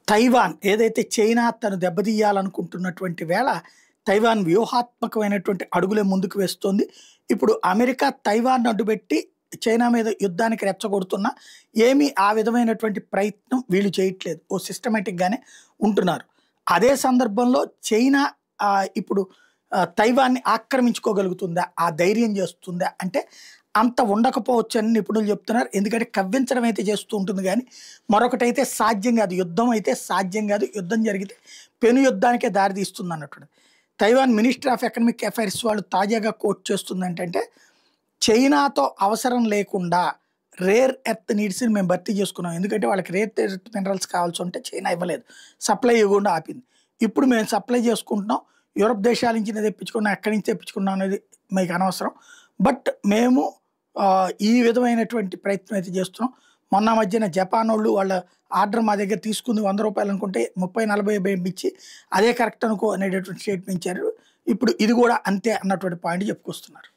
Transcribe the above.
Taiwan ఏదైతే China తను దెబ్బతీయాలనుకుంటున్నటువంటి వేళ తైవాన్ వ్యూహాత్మకమైనటువంటి అడుగులే ముందుకు వేస్తోంది. ఇప్పుడు అమెరికా తైవాన్ అడ్డుపెట్టి చైనా మీద యుద్ధానికి రెచ్చగొడుతున్నా ఏమీ ఆ విధమైనటువంటి ప్రయత్నం వీళ్ళు చేయట్లేదు. ఓ సిస్టమేటిక్‌గానే ఉంటున్నారు. అదే సందర్భంలో చైనా ఇప్పుడు తైవాన్‌ని ఆక్రమించుకోగలుగుతుందా? ఆ ధైర్యం చేస్తుందా? అంటే అంత ఉండకపోవచ్చని నిపుణులు చెప్తున్నారు. ఎందుకంటే కవ్వించడం అయితే చేస్తూ ఉంటుంది గానీ, మరొకటైతే సాధ్యం కాదు. యుద్ధం అయితే సాధ్యం కాదు. యుద్ధం జరిగితే పెను యుద్ధానికే దారితీస్తుందన్నట్టుగా. Taiwan ministry of economic affairs వాళ్ళు తాజాగా కోట్ చేస్తుందేంటంటే, చైనాతో అవసరం లేకుండా రేర్ ఎర్త్ నీడ్స్‌ని మేము భర్తీ చేసుకున్నాం. ఎందుకంటే వాళ్ళకి రేర్ ఎర్త్ మినరల్స్ కావాల్సి ఉంటే చైనా ఇవ్వలేదు. సప్లై ఇవ్వకుండా ఆపింది. ఇప్పుడు మేము సప్లై చేసుకుంటున్నాం. యూరప్ దేశాల నుంచి తెప్పించుకున్నాం, ఎక్కడి నుంచి తెప్పించుకున్నాం అనేది మీకు అనవసరం. బట్ మేము ఈ విధమైనటువంటి ప్రయత్నం అయితే చేస్తున్నాం. మొన్న మధ్యన జపానోళ్ళు వాళ్ళ ఆర్డర్ మా దగ్గర తీసుకుంది ₹100 అనుకుంటే 30, 40 ఇచ్చి అదే కరెక్ట్ అనుకో అనేటటువంటి స్టేట్మెంట్ ఇచ్చారు. ఇప్పుడు ఇది కూడా అంతే అన్నటువంటి పాయింట్ చెప్పుకొస్తున్నారు.